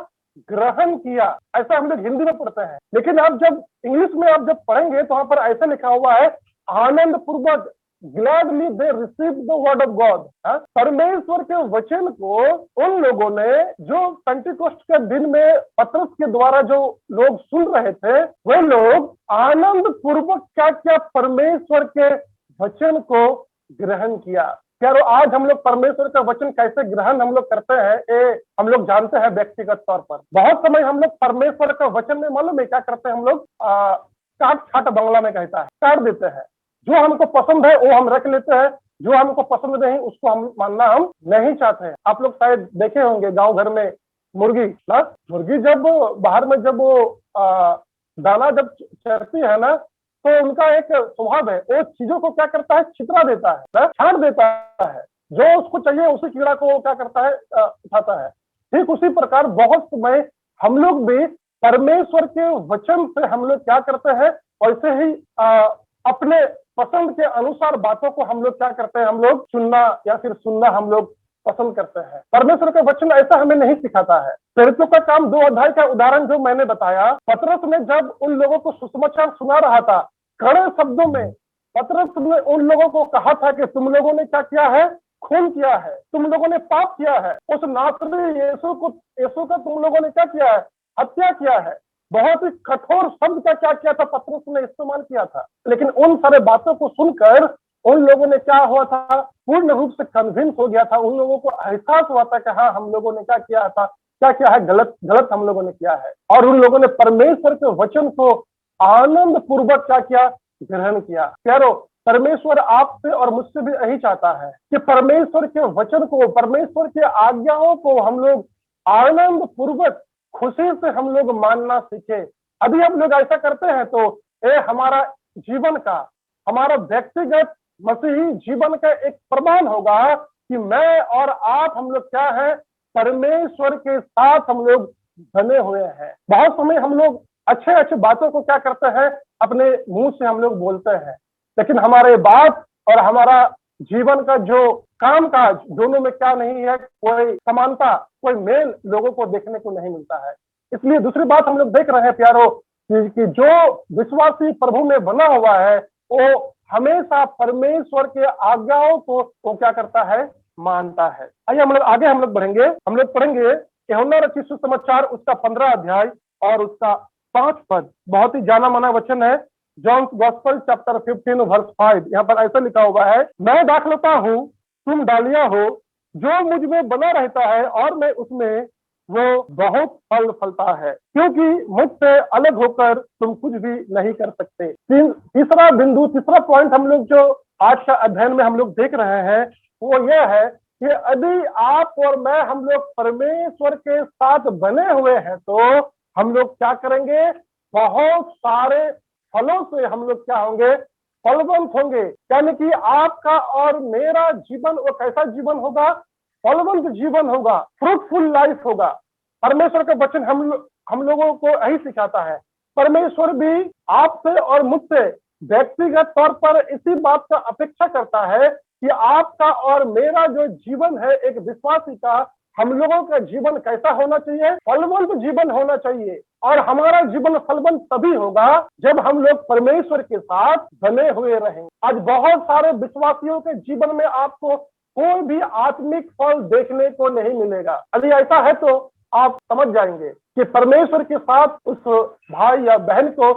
ग्रहण किया। ऐसा हम लोग हिंदी में पढ़ते हैं, लेकिन आप जब इंग्लिश में आप जब पढ़ेंगे तो वहां पर ऐसा लिखा हुआ है, आनंद पूर्वक gladly they receive the word of God. परमेश्वर के वचन को उन लोगों ने जो पेंटिकोस्ट के दिन में पतरस के द्वारा जो लोग सुन रहे थे, वे लोग आनंद पूर्वक क्या किया, परमेश्वर के वचन को ग्रहण किया। यार आज हम लोग परमेश्वर का वचन कैसे ग्रहण हम लोग करते हैं, ये हम लोग जानते हैं व्यक्तिगत तौर पर। बहुत समय हम लोग परमेश्वर का वचन में मालूम है क्या करते हैं, हम लोग काट छाट बंगला में कहता है, काट देते हैं। जो हमको पसंद है वो हम रख लेते हैं, जो हमको पसंद नहीं उसको हम मानना हम नहीं चाहते हैं। आप लोग शायद देखे होंगे गांव घर में मुर्गी जब बाहर में जब वो दाना जब चरती है ना, तो उनका एक स्वभाव है, वो चीजों को क्या करता है, छितरा देता है, छाट देता है, जो उसको चाहिए उसी कीड़ा को वो क्या करता है, उठाता है। ठीक उसी प्रकार बहुत समय हम लोग भी परमेश्वर के वचन से हम लोग क्या करते हैं, वैसे ही अपने पसंद के अनुसार बातों को हम लोग क्या करते हैं, हम लोग चुनना या फिर सुनना हम लोग पसंद करते हैं। परमेश्वर का वचन ऐसा हमें नहीं सिखाता है। प्रेरितों का काम 2 अध्याय का उदाहरण जो मैंने बताया, पतरस ने जब उन लोगों को सुसमाचार सुना रहा था, कड़े शब्दों में पतरस ने उन लोगों को कहा था कि तुम लोगों ने क्या किया है, खून किया है, तुम लोगों ने पाप किया है, उस नासरी यीशु का तुम लोगों ने क्या किया है, हत्या किया है। बहुत ही कठोर शब्द का क्या किया था, पतरस ने इस्तेमाल किया था। लेकिन उन सारे बातों को सुनकर उन लोगों ने क्या हुआ था, पूर्ण रूप से कन्विंस हो गया था। उन लोगों को एहसास हुआ था कि हाँ, हम लोगों ने क्या किया था, क्या किया है, गलत हम लोगों ने किया है। और उन लोगों ने परमेश्वर के वचन को आनंद पूर्वक क्या किया, ग्रहण किया। प्यारो, परमेश्वर आपसे और मुझसे भी यही चाहता है कि परमेश्वर के वचन को, परमेश्वर के आज्ञाओं को हम लोग आनंद पूर्वक खुशी से हम लोग मानना सीखे। अभी हम लोग ऐसा करते हैं तो ये हमारा जीवन का, हमारा व्यक्तिगत मसीही जीवन का एक प्रमाण होगा कि मैं और आप हम लोग क्या है, परमेश्वर के साथ हम लोग बने हुए हैं। बहुत समय हम लोग अच्छे बातों को क्या करते हैं, अपने मुंह से हम लोग बोलते हैं, लेकिन हमारे बात और हमारा जीवन का जो काम काज दोनों में क्या नहीं है, कोई समानता, कोई मेल लोगों को देखने को नहीं मिलता है। इसलिए दूसरी बात हम लोग देख रहे हैं प्यारो कि जो विश्वासी प्रभु में बना हुआ है वो हमेशा परमेश्वर के आज्ञाओं को वो क्या करता है, मानता है। आइए हम लोग आगे हम लोग बढ़ेंगे। हम लोग पढ़ेंगे यूहन्ना रचित सुसमाचार उसका 15 अध्याय और उसका 5 पद। बहुत ही जाना माना वचन है, जॉन्स गॉस्पेल चैप्टर 15 वर्स 5। यहाँ पर ऐसा लिखा हुआ है, मैं दाखलता हूँ, तुम डालियां हो, जो मुझ में बना रहता है और मैं उसमें, वो बहुत फल फलता है, क्योंकि मुझसे अलग होकर तुम कुछ भी नहीं कर सकते। तीसरा बिंदु, तीसरा पॉइंट हम लोग जो आज का अध्ययन में हम लोग देख रहे हैं वो यह है कि यदि आप और मैं हम लोग परमेश्वर के साथ बने हुए हैं तो हम लोग क्या करेंगे, बहुत सारे फलों से हम लोग क्या होंगे, फलवंत होंगे। यानी कि आपका और मेरा जीवन वो कैसा जीवन होगा, फलवंत जीवन होगा, फ्रूटफुल लाइफ होगा। परमेश्वर का वचन हम लोगों को यही सिखाता है। परमेश्वर भी आपसे और मुझसे व्यक्तिगत तौर पर इसी बात का अपेक्षा करता है कि आपका और मेरा जो जीवन है, एक विश्वासी का, हम लोगों का जीवन कैसा होना चाहिए, फलवंत जीवन होना चाहिए। और हमारा जीवन फलवंत तभी होगा जब हम लोग परमेश्वर के साथ बने हुए रहेंगे। आज बहुत सारे विश्वासियों के जीवन में आपको कोई भी आत्मिक फल देखने को नहीं मिलेगा। यदि ऐसा है तो आप समझ जाएंगे कि परमेश्वर के साथ उस भाई या बहन को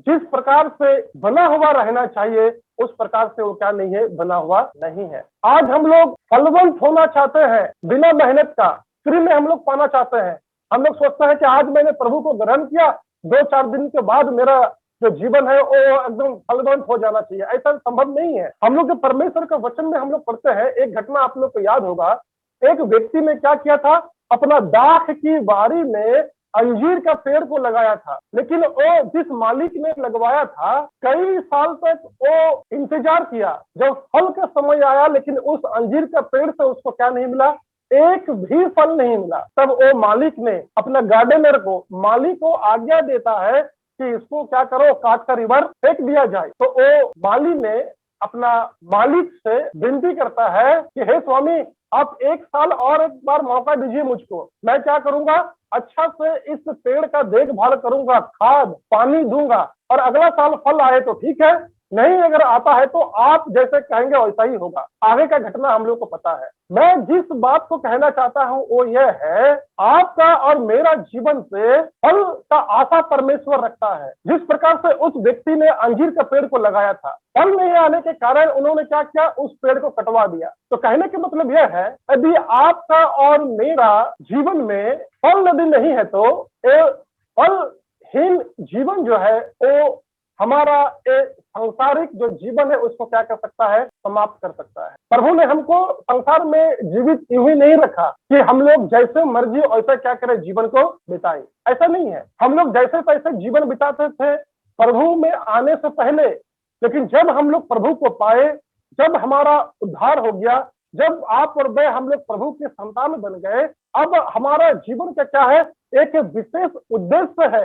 जिस प्रकार से बना हुआ रहना चाहिए उस प्रकार से वो क्या नहीं है, बना हुआ नहीं है। आज हम लोग फलवंत होना चाहते हैं, बिना मेहनत का फ्री में हम लोग पाना चाहते हैं। हम लोग सोचते हैं कि आज मैंने प्रभु को ग्रहण किया, 2-4 दिन के बाद मेरा जो जीवन है वो एकदम फलवंत हो जाना चाहिए। ऐसा संभव नहीं है। हम लोग परमेश्वर का वचन में हम लोग पढ़ते हैं, एक घटना आप लोग को याद होगा। एक व्यक्ति ने क्या किया था, अपना दाख की बारी में अंजीर का पेड़ को लगाया था, लेकिन वो जिस मालिक ने लगवाया था कई साल तक वो इंतजार किया। जब फल का समय आया लेकिन उस अंजीर का पेड़ से उसको क्या नहीं मिला, एक भी फल नहीं मिला। तब वो मालिक ने अपना गार्डनर को, मालिक को आज्ञा देता है कि इसको क्या करो, काट कर इधर फेंक दिया जाए। तो वो माली ने अपना मालिक से विनती करता है कि हे स्वामी, आप 1 साल और एक बार मौका दीजिए मुझको। मैं क्या करूंगा, अच्छा से इस पेड़ का देखभाल करूंगा, खाद पानी दूंगा, और अगला साल फल आए तो ठीक है, नहीं अगर आता है तो आप जैसे कहेंगे वैसा ही होगा। आगे का घटना हम लोग को पता है। मैं जिस बात को कहना चाहता हूं वो यह है, आपका और मेरा जीवन से फल का आशा परमेश्वर रखता है। जिस प्रकार से उस व्यक्ति ने अंजीर का पेड़ को लगाया था, फल नहीं आने के कारण उन्होंने क्या किया, उस पेड़ को कटवा दिया। तो कहने का मतलब यह है, यदि आपका और मेरा जीवन में फल यदि नहीं है तो फलहीन जीवन जो है वो हमारा सांसारिक जो जीवन है उसको क्या कर सकता है, समाप्त कर सकता है। प्रभु ने हमको संसार में जीवित यूं ही नहीं रखा कि हम लोग जैसे मर्जी वैसे क्या करें, जीवन को बिताएं। ऐसा नहीं है। हम लोग जैसे तैसे जीवन बिताते थे प्रभु में आने से पहले, लेकिन जब हम लोग प्रभु को पाए, जब हमारा उद्धार हो गया, जब आप और मैं हम लोग प्रभु के संतान बन गए, अब हमारा जीवन का क्या है, एक विशेष उद्देश्य है।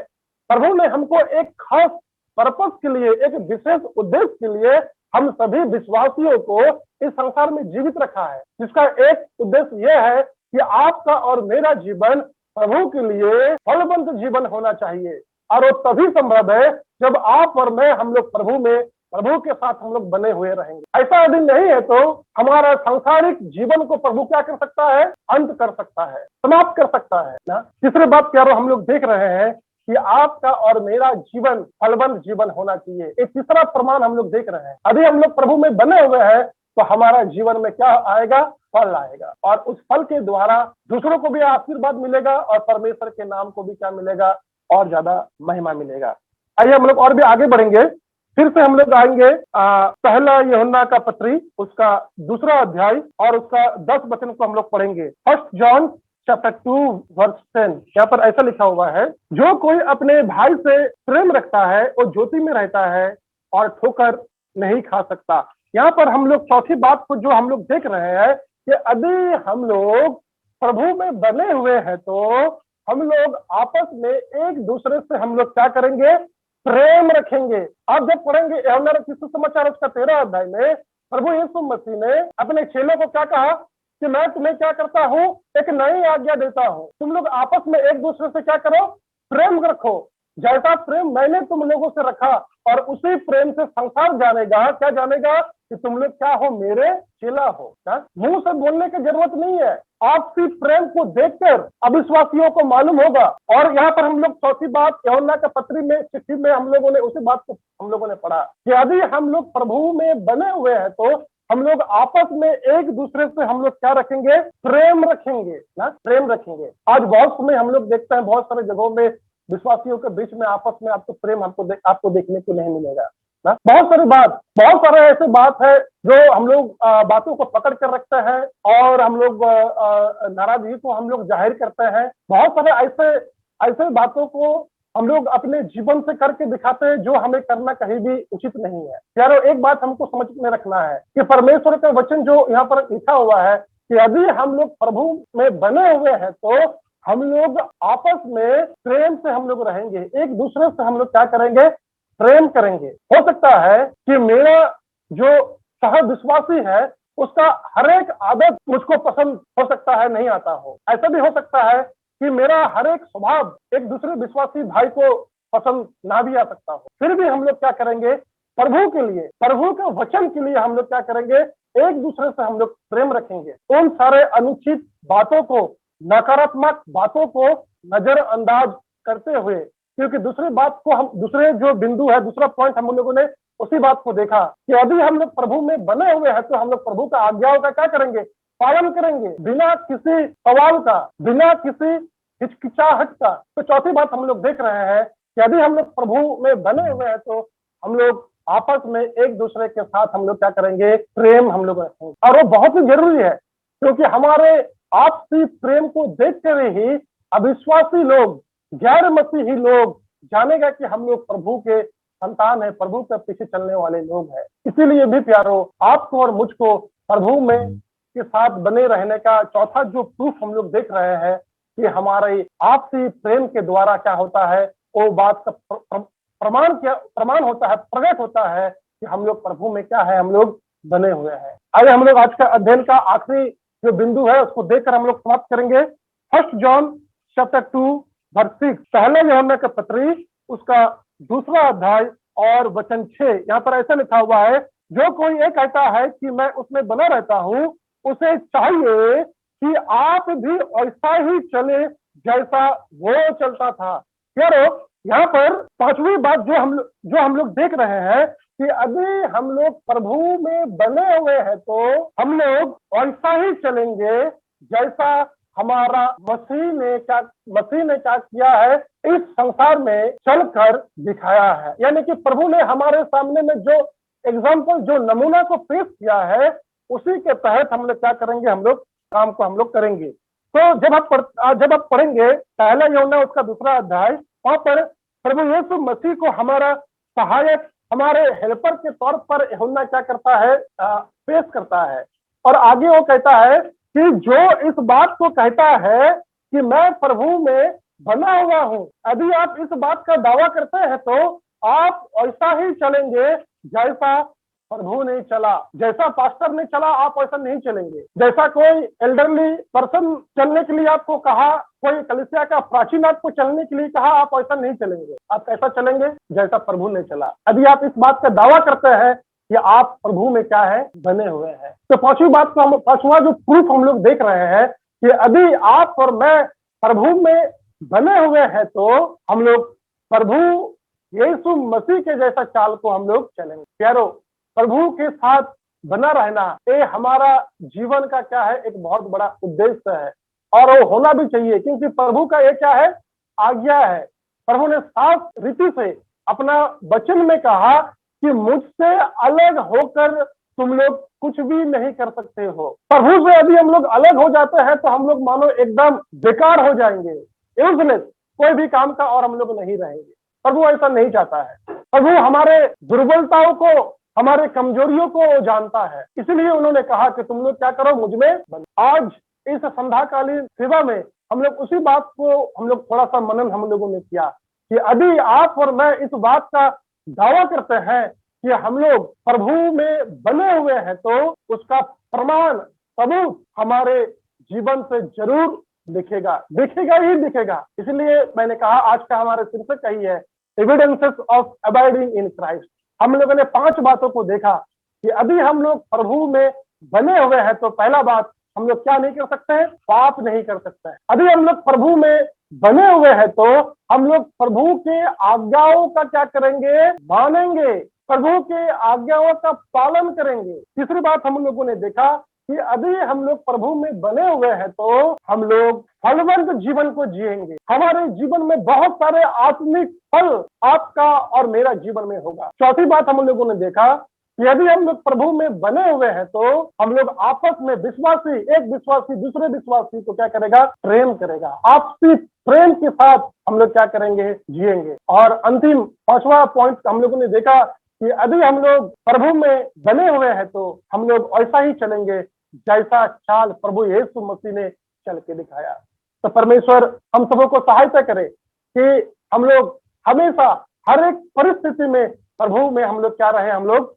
प्रभु ने हमको एक खास पर्पस के लिए, एक विशेष उद्देश्य के लिए हम सभी विश्वासियों को इस संसार में जीवित रखा है, जिसका एक उद्देश्य यह है कि आपका और मेरा जीवन प्रभु के लिए फलवंत जीवन होना चाहिए। और वो तभी संभव है जब आप और मैं हम लोग प्रभु के साथ हम लोग बने हुए रहेंगे। ऐसा यदि नहीं है तो हमारा सांसारिक जीवन को प्रभु क्या कर सकता है, अंत कर सकता है, समाप्त कर सकता है ना। तीसरी बात प्यारो हम लोग देख रहे हैं कि आपका और मेरा जीवन फलवंत जीवन होना चाहिए। एक तीसरा प्रमाण हम लोग देख रहे हैं, अभी हम लोग प्रभु में बने हुए हैं तो हमारा जीवन में क्या आएगा, फल आएगा, और उस फल के द्वारा दूसरों को भी आशीर्वाद मिलेगा और परमेश्वर के नाम को भी क्या मिलेगा, और ज्यादा महिमा मिलेगा। आइए हम लोग और भी आगे बढ़ेंगे। फिर से हम लोग आएंगे पहला यूहन्ना का पत्री, उसका 2 अध्याय और उसका 10 वचन को हम लोग पढ़ेंगे। 1 जॉन चैप्टर 2 वर्स 10। यहाँ पर ऐसा लिखा हुआ है, जो कोई अपने भाई से प्रेम रखता है वो ज्योति में रहता है और ठोकर नहीं खा सकता। यहाँ पर हम लोग चौथी बात को जो हम लोग देख रहे हैं कि यदि हम लोग प्रभु में बने हुए हैं तो हम लोग आपस में एक दूसरे से हम लोग क्या करेंगे, प्रेम रखेंगे। आप जब पढ़ेंगे यूहन्ना रचित सुसमाचार उसका 13 अध्याय में प्रभु यीशु मसीह ने अपने चेलों को क्या कहा कि मैं तुम्हें क्या करता हूँ, एक नई आज्ञा देता हूँ, तुम लोग आपस में एक दूसरे से क्या करो, प्रेम रखो। जैसा प्रेम मैंने तुम लोगों से रखा, और उसी प्रेम से संसार जानेगा, क्या जानेगा, कि तुम लोग क्या हो, मेरे चेला हो। मुंह से बोलने की जरूरत नहीं है, आपसी प्रेम को देखकर अविश्वासियों को मालूम होगा। और यहाँ पर हम लोग चौथी बात यूहन्ना का पत्री में, चिट्ठी में हम लोगों ने उसी बात को हम लोगों ने पढ़ा कि यदि हम लोग प्रभु में बने हुए हैं तो हम लोग आपस में एक दूसरे से हम लोग क्या रखेंगे, प्रेम रखेंगे ना, प्रेम रखेंगे। आज बहुत समय हम लोग देखते हैं बहुत सारे जगहों में विश्वासियों के बीच में आपस में आपको प्रेम आपको देखने को नहीं मिलेगा। ना। बहुत सारे ऐसे बात है जो हम लोग बातों को पकड़ कर रखते हैं और हम लोग नाराजगी को हम लोग जाहिर करते हैं। बहुत सारे ऐसे बातों को हम लोग अपने जीवन से करके दिखाते हैं जो हमें करना कहीं भी उचित नहीं है। यारो एक बात हमको समझ में रखना है कि परमेश्वर का वचन जो यहाँ पर लिखा हुआ है कि यदि हम लोग प्रभु में बने हुए हैं तो हम लोग आपस में प्रेम से हम लोग रहेंगे, एक दूसरे से हम लोग क्या करेंगे, प्रेम करेंगे। हो सकता है कि मेरा जो सह विश्वासी है उसका हर एक आदत मुझको पसंद हो सकता है नहीं आता हो। ऐसा भी हो सकता है कि मेरा हर एक स्वभाव एक दूसरे विश्वासी भाई को पसंद ना भी आ सकता हो। फिर भी हम लोग क्या करेंगे, प्रभु के लिए, प्रभु के वचन के लिए हम लोग क्या करेंगे, एक दूसरे से हम लोग प्रेम रखेंगे। उन सारे अनुचित बातों को, नकारात्मक बातों को नजरअंदाज करते हुए, क्योंकि दूसरी बात को हम, दूसरे जो बिंदु है, दूसरा पॉइंट हम लोगों ने उसी बात को देखा कि यदि हम लोग प्रभु में बने हुए हैं तो हम लोग प्रभु का आज्ञाओं का क्या करेंगे, पालन करेंगे, बिना किसी सवाल का, बिना किसी हिचकिचाहट का। तो चौथी बात हम लोग देख रहे हैं कि यदि हम लोग प्रभु में बने हुए हैं तो हम लोग आपस में एक दूसरे के साथ हम लोग क्या करेंगे, प्रेम हम लोग रखेंगे। और वो बहुत ही जरूरी है क्योंकि हमारे आपसी प्रेम को देख कर ही अविश्वासी लोग, गैर मसीही लोग जानेगा कि हम लोग प्रभु के संतान है, प्रभु के पीछे चलने वाले लोग हैं। इसीलिए भी प्यारो, आपको और मुझको प्रभु में के साथ बने रहने का चौथा जो प्रूफ हम लोग देख रहे हैं कि हमारे आपसी प्रेम के द्वारा क्या होता है, वो बात का प्रमाण होता है, प्रकट होता है कि हम लोग प्रभु में क्या है, हम लोग बने हुए हैं। आइए हम लोग आज का अध्ययन का आखिरी जो बिंदु है उसको देखकर हम लोग समाप्त करेंगे। 1 जॉन चैप्टर 2 वर्स 6, पहले यूहन्ना का पत्री उसका 2वां अध्याय और वचन 6। यहाँ पर ऐसा लिखा हुआ है, जो कोई ये कहता है कि मैं उसमें बना रहता हूँ, उसे चाहिए कि आप भी ऐसा ही चले जैसा वो चलता था। यारो यहाँ पर पांचवी बात जो हम लोग देख रहे हैं कि अभी हम लोग प्रभु में बने हुए हैं तो हम लोग ऐसा ही चलेंगे जैसा हमारा मसीह ने क्या किया है, इस संसार में चलकर दिखाया है। यानी कि प्रभु ने हमारे सामने में जो एग्जाम्पल, जो नमूना को पेश किया है, उसी के तहत हम लोग क्या करेंगे, हम लोग काम को हम लोग करेंगे। तो जब आप पढ़ेंगे पहला यूहन्ना उसका 2वां अध्याय, वहां पर प्रभु यीशु मसीह को हमारा सहायक, हमारे हेल्पर के तौर पर यूहन्ना क्या करता है, पेश करता है। और आगे वो कहता है कि जो इस बात को कहता है कि मैं प्रभु में बना हुआ हूँ, यदि आप इस बात का दावा करते हैं तो आप ऐसा ही चलेंगे जैसा प्रभु ने चला। जैसा पास्टर ने चला आप ऐसा नहीं चलेंगे। जैसा कोई एल्डरली पर्सन चलने के लिए आपको कहा, कोई कलीसिया का प्राचीन आपको चलने के लिए कहा, आप ऐसा नहीं चलेंगे। आप कैसा चलेंगे, जैसा प्रभु ने चला। यदि आप इस बात का दावा करते हैं कि आप प्रभु में क्या है, बने हुए हैं। तो पांचवा जो प्रूफ हम लोग देख रहे हैं कि यदि आप और मैं प्रभु में बने हुए हैं तो हम लोग प्रभु यीशु मसीह के जैसा चाल को हम लोग चलेंगे। प्यारो, प्रभु के साथ बना रहना ये हमारा जीवन का क्या है, एक बहुत बड़ा उद्देश्य है और वो होना भी चाहिए, क्योंकि प्रभु का ये क्या है, आज्ञा है। प्रभु ने साफ रीति से अपना वचन में कहा कि मुझसे अलग होकर तुम लोग कुछ भी नहीं कर सकते हो। प्रभु से यदि हम लोग अलग हो जाते हैं तो हम लोग मानो एकदम बेकार हो जाएंगे, यूजलेस, कोई भी काम का और हम लोग नहीं रहेंगे। प्रभु ऐसा नहीं चाहता है। प्रभु हमारे दुर्बलताओं को, हमारे कमजोरियों को जानता है, इसलिए उन्होंने कहा कि तुम लोग क्या करो, मुझमें बनो। आज इस संध्याकालीन सेवा में हम लोग उसी बात को हम लोग थोड़ा सा मनन हम लोगों ने किया कि यदि आप और मैं इस बात का दावा करते हैं कि हम लोग प्रभु में बने हुए हैं तो उसका प्रमाण, सबूत हमारे जीवन से जरूर दिखेगा ही दिखेगा। इसलिए मैंने कहा आज का हमारे शीर्षक यही है, evidences of abiding in Christ. हम लोगों ने 5 बातों को देखा कि अभी हम लोग प्रभु में बने हुए हैं तो पहला बात, हम लोग क्या नहीं कर सकते हैं, पाप नहीं कर सकते हैं। अभी हम लोग प्रभु में बने हुए हैं तो हम लोग प्रभु के आज्ञाओं का क्या करेंगे, मानेंगे, प्रभु के आज्ञाओं का पालन करेंगे। तीसरी बात हम लोगों ने देखा कि यदि हम लोग प्रभु में बने हुए हैं तो हम लोग फलवंत जीवन को जिएंगे। हमारे जीवन में बहुत सारे आत्मिक फल आपका और मेरा जीवन में होगा। चौथी बात हम लोगों ने देखा कि यदि हम लोग प्रभु में बने हुए हैं तो हम लोग आपस में विश्वासी, एक विश्वासी दूसरे विश्वासी को क्या करेगा, प्रेम करेगा। आपसी प्रेम के साथ हम लोग क्या करेंगे, जिएंगे। और अंतिम पांचवा पॉइंट हम लोगों ने देखा कि यदि हम लोग प्रभु में बने हुए हैं तो हम लोग ऐसा ही चलेंगे जैसा चाल प्रभु यीशु मसीह ने चल के दिखाया। तो परमेश्वर हम सबों को सहायता करे कि हम लोग हमेशा हर एक परिस्थिति में प्रभु में हम लोग क्या रहे, हम लोग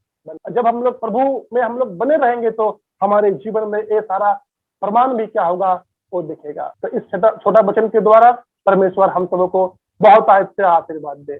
जब हम लोग प्रभु में हम लोग बने रहेंगे तो हमारे जीवन में ये सारा प्रमाण भी क्या होगा, वो दिखेगा। तो इस छोटा वचन के द्वारा परमेश्वर हम सबों को बहुत से आशीर्वाद दे।